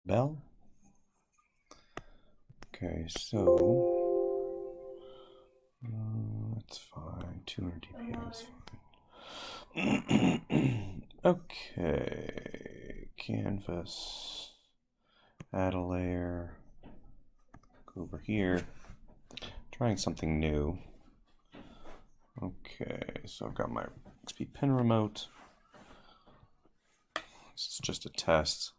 Bell. Okay, so that's fine. 200 dpi is fine. Okay, canvas. Add a layer. Go over here. Trying something new. Okay, so I've got my XP pen remote. This is just a test.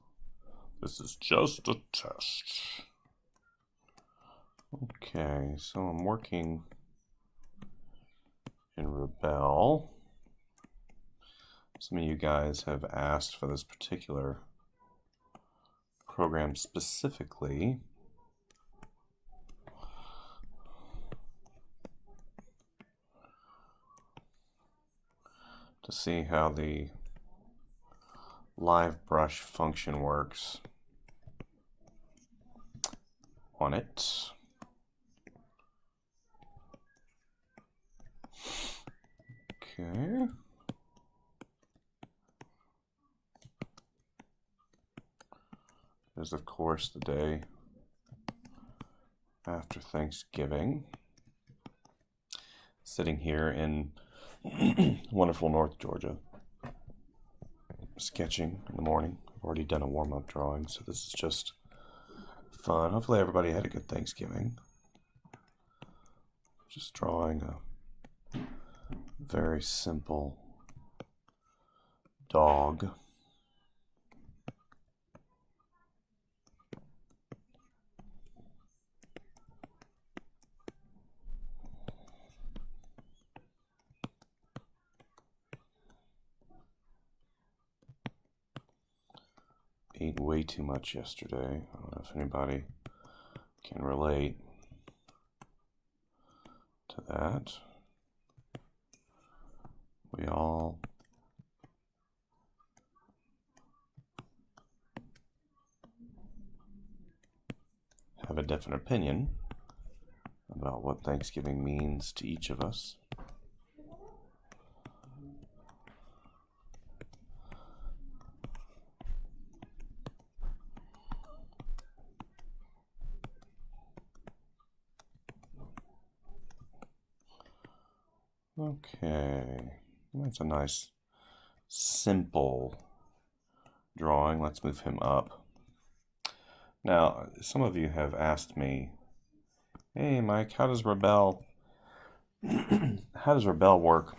This is just a test. Okay, so I'm working in Rebelle. Some of you guys have asked for this particular program specifically. To see how the live brush function works on it. Okay. There's of course the day after Thanksgiving. Sitting here in wonderful North Georgia, sketching in the morning. I've already done a warm-up drawing, so this is just fun. Hopefully everybody had a good Thanksgiving. Just drawing a very simple dog. Ate way too much yesterday. I don't know if anybody can relate to that. We all have a different opinion about what Thanksgiving means to each of us. Okay, that's a nice, simple drawing. Let's move him up. Now, some of you have asked me, hey Mike, how does Rebelle work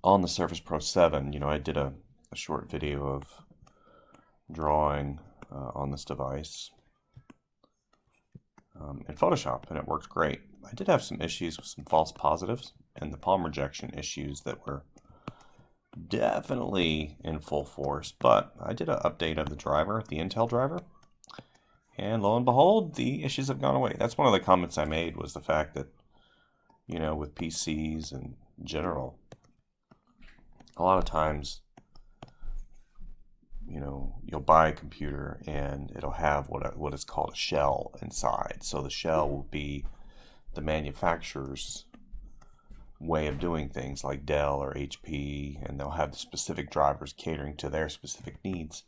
on the Surface Pro 7? You know, I did a short video of drawing on this device in Photoshop, and it worked great. I did have some issues with some false positives and the palm rejection issues that were definitely in full force, but I did an update of the driver, the Intel driver, and lo and behold, the issues have gone away. That's one of the comments I made, was the fact that, you know, with PCs in general, a lot of times, you know, you'll buy a computer and it'll have what is called a shell inside. So the shell will be the manufacturer's way of doing things, like Dell or HP, and they'll have the specific drivers catering to their specific needs.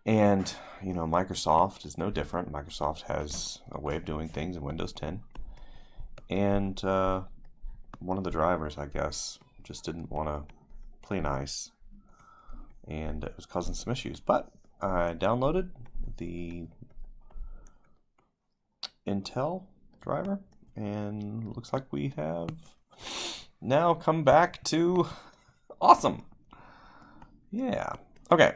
And, you know, Microsoft is no different. Microsoft has a way of doing things in Windows 10. And one of the drivers, I guess, just didn't want to play nice, and it was causing some issues. But I downloaded the Intel driver, and looks like we have now come back to awesome. Yeah. Okay.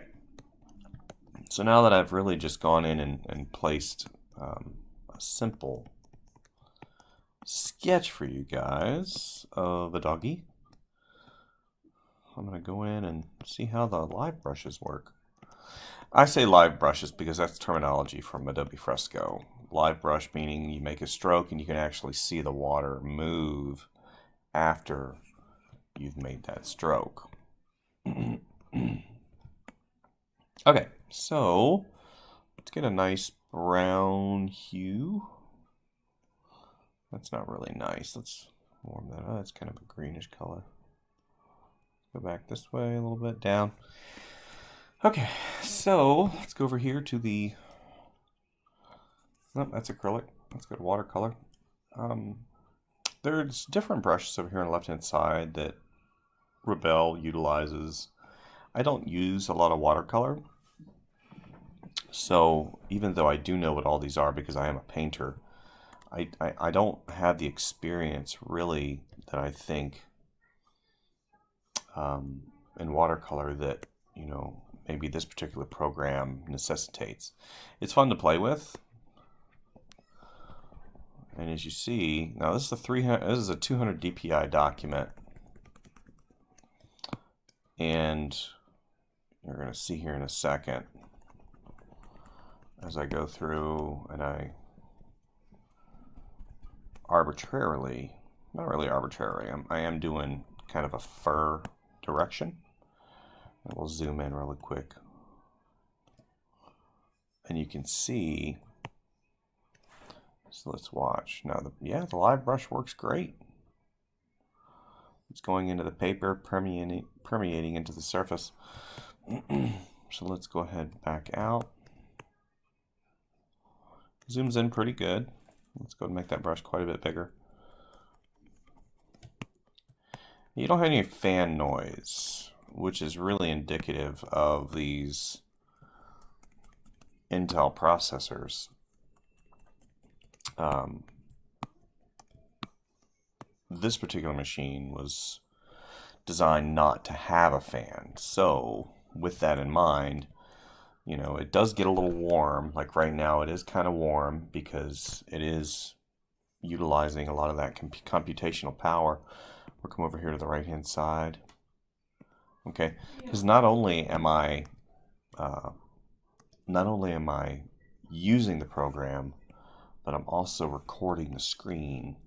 So now that I've really just gone in and placed a simple sketch for you guys of a doggy, I'm going to go in and see how the live brushes work. I say live brushes because that's terminology from Adobe Fresco. Live brush meaning you make a stroke and you can actually see the water move after you've made that stroke. Okay, so let's get a nice brown hue. That's not really nice. Let's warm that up. That's kind of a greenish color. Go back this way a little bit, down. Okay, so let's go over here to the, oh, that's acrylic. Let's go to watercolor. There's different brushes over here on the left-hand side that Rebelle utilizes. I don't use a lot of watercolor, so even though I do know what all these are because I am a painter, I don't have the experience really that I think in watercolor that, you know, maybe this particular program necessitates. It's fun to play with. And as you see, now this is a 200 DPI document. And you're going to see here in a second as I go through and I arbitrarily, not really arbitrarily, I am doing kind of a fur direction. And we'll zoom in really quick. And you can see, so let's watch. Now, the live brush works great. It's going into the paper, permeating into the surface. So let's go ahead back out. Zooms in pretty good. Let's go and make that brush quite a bit bigger. You don't have any fan noise, which is really indicative of these Intel processors. This particular machine was designed not to have a fan. So with that in mind, you know, it does get a little warm. Like right now it is kind of warm because it is utilizing a lot of that computational power. We'll come over here to the right hand side. Okay, because not only am I using the program, but I'm also recording the screen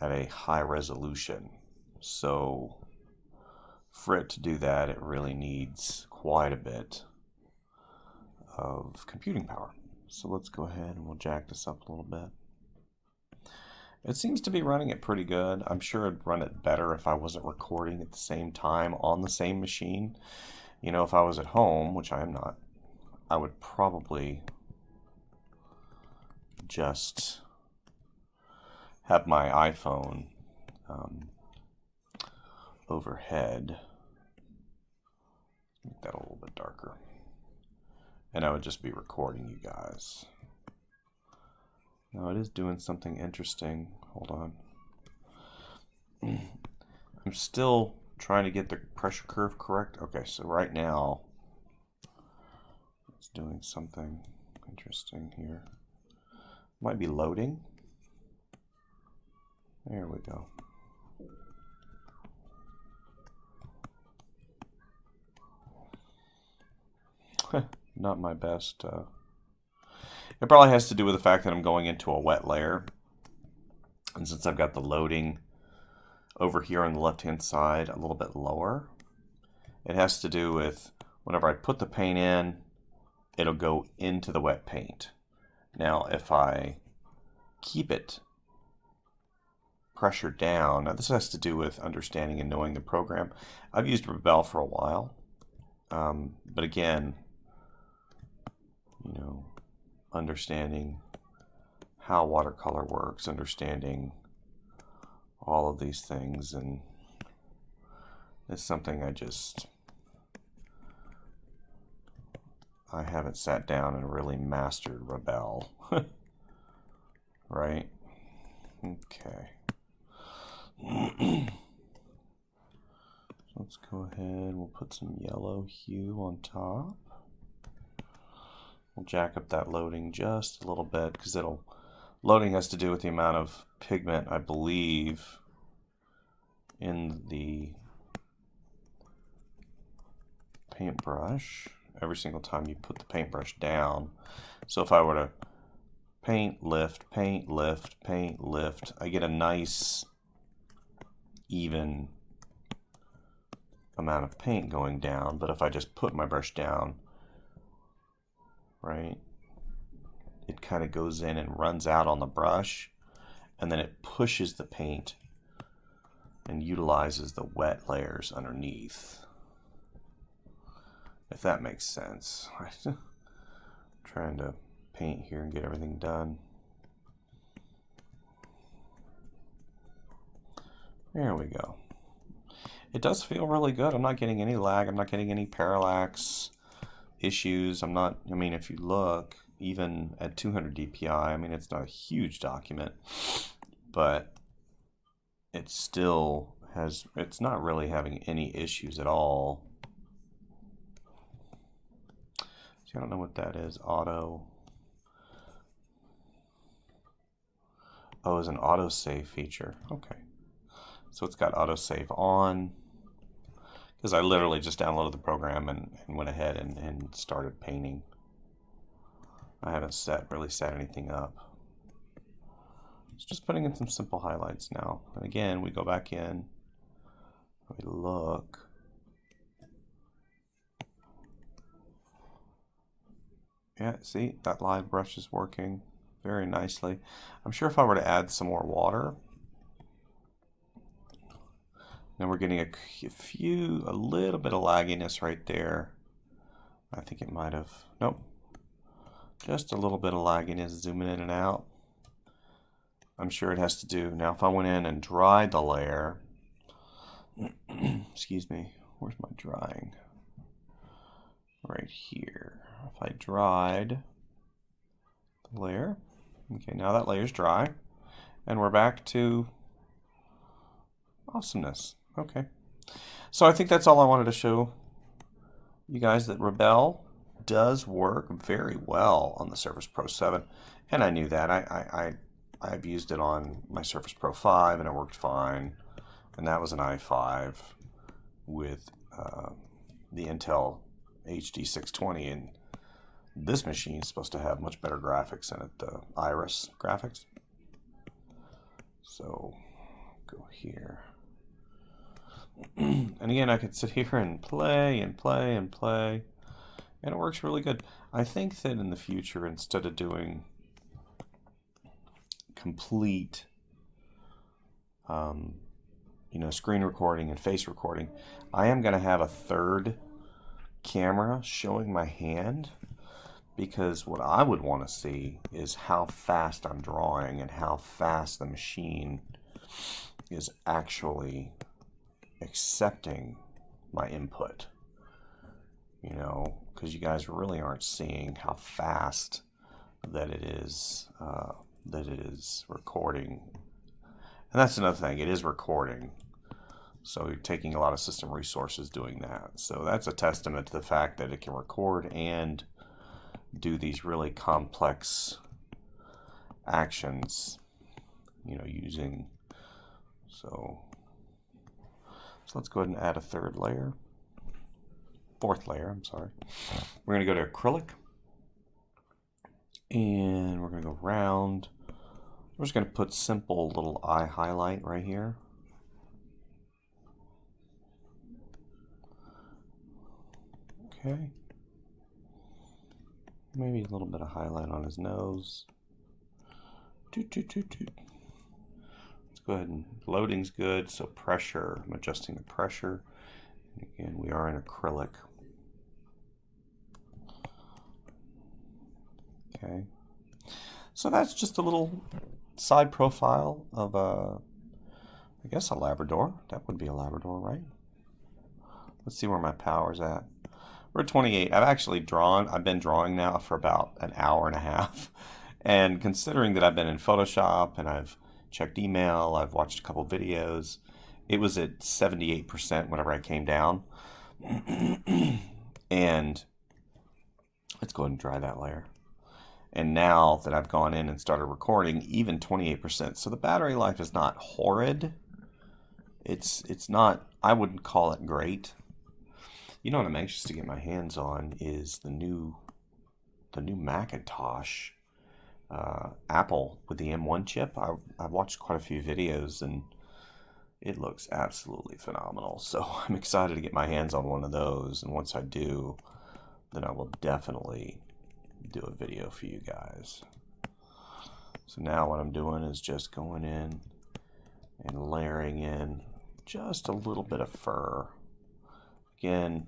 at a high resolution. So for it to do that, it really needs quite a bit of computing power. So let's go ahead and we'll jack this up a little bit. It seems to be running it pretty good. I'm sure it'd run it better if I wasn't recording at the same time on the same machine. You know, if I was at home, which I am not, I would probably just have my iPhone overhead. Make that a little bit darker. And I would just be recording you guys. Now it is doing something interesting. Hold on. I'm still trying to get the pressure curve correct. Okay, so right now it's doing something interesting here. Might be loading. There we go. Not my best. It probably has to do with the fact that I'm going into a wet layer. And since I've got the loading over here on the left-hand side a little bit lower, it has to do with whenever I put the paint in, it'll go into the wet paint. Now, if I keep it pressure down, now this has to do with understanding and knowing the program. I've used Rebelle for a while, but again, you know, understanding how watercolor works, understanding all of these things, and it's something I haven't sat down and really mastered Rebelle. Right? Okay. Let's go ahead, we'll put some yellow hue on top. We'll jack up that loading just a little bit because loading has to do with the amount of pigment, I believe, in the paintbrush every single time you put the paintbrush down. So if I were to paint, lift, paint, lift, paint, lift, I get a nice even amount of paint going down. But if I just put my brush down, right, it kind of goes in and runs out on the brush, and then it pushes the paint and utilizes the wet layers underneath. if that makes sense. I'm trying to paint here and get everything done. There we go. It does feel really good. I'm not getting any lag. I'm not getting any parallax issues. I mean, if you look, even at 200 dpi, I mean, it's not a huge document, but it still has, it's not really having any issues at all. See, I don't know what that is. Auto. Oh, it's an autosave feature. Okay. So it's got autosave on, because I literally just downloaded the program and went ahead and started painting. I haven't really set anything up. It's just putting in some simple highlights now. And again, we go back in, we look. Yeah, see, that live brush is working very nicely. I'm sure if I were to add some more water, then we're getting a little bit of lagginess right there. I think it might have, nope. Just a little bit of lagginess zooming in and out. I'm sure it has to do, now if I went in and dried the layer, excuse me, where's my drying? Right here. If I dried the layer, okay, now that layer's dry, and we're back to awesomeness. Okay, so I think that's all I wanted to show you guys, that Rebelle does work very well on the Surface Pro 7, and I knew that. I've used it on my Surface Pro 5 and it worked fine, and that was an i5 with the Intel HD 620, and this machine is supposed to have much better graphics in it, the Iris graphics. So go here. And again, I could sit here and play and play and play, and it works really good. I think that in the future, instead of doing complete screen recording and face recording, I am going to have a third camera showing my hand, because what I would want to see is how fast I'm drawing and how fast the machine is actually accepting my input, because you guys really aren't seeing how fast that it is recording. And that's another thing, it is recording, so you're taking a lot of system resources doing that. So that's a testament to the fact that it can record and do these really complex actions, using. So let's go ahead and add a fourth layer, I'm sorry. We're going to go to acrylic, and we're going to go round. We're just going to put simple little eye highlight right here. Okay. Maybe a little bit of highlight on his nose. Let's go ahead and loading's good, so pressure, I'm adjusting the pressure. And again, we are in acrylic. Okay. So that's just a little side profile of I guess a Labrador. That would be a Labrador, right? Let's see where my power's at. We're at 28. I've been drawing now for about an hour and a half. And considering that I've been in Photoshop and I've checked email, I've watched a couple videos, it was at 78% whenever I came down. And let's go ahead and dry that layer. And now that I've gone in and started recording, even 28%. So the battery life is not horrid. It's not, I wouldn't call it great. What I'm anxious to get my hands on is the new Macintosh, Apple with the M1 chip. I've watched quite a few videos and it looks absolutely phenomenal. So I'm excited to get my hands on one of those. And once I do, then I will definitely do a video for you guys. So now what I'm doing is just going in and layering in just a little bit of fur. Again,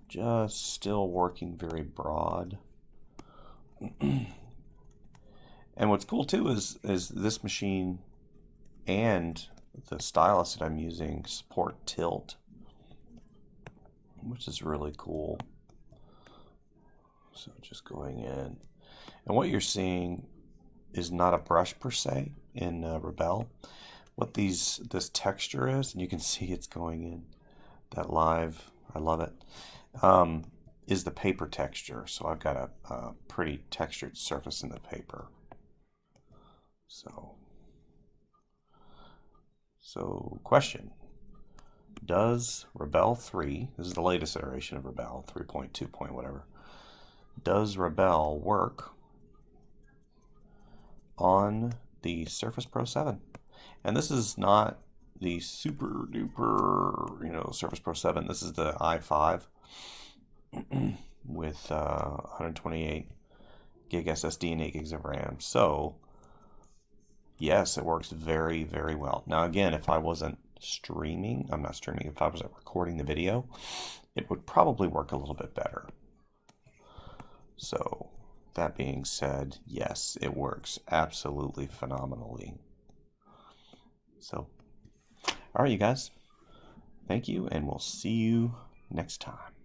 just still working very broad. And what's cool too is this machine and the stylus that I'm using support tilt, which is really cool. So just going in, and what you're seeing is not a brush per se in Rebelle. What this texture is, and you can see it's going in that live, I love it, is the paper texture. So I've got a pretty textured surface in the paper. So question, does Rebelle 3, this is the latest iteration of Rebelle, 3.2 point whatever, does Rebelle work on the Surface Pro 7? And this is not the super duper, Surface Pro 7. This is the i5 with 128 gig SSD and 8 gigs of RAM. So yes, it works very, very well. Now again, if I wasn't streaming, I'm not streaming, if I wasn't recording the video, it would probably work a little bit better. So that being said, yes, it works absolutely phenomenally. So, all right, you guys, thank you, and we'll see you next time.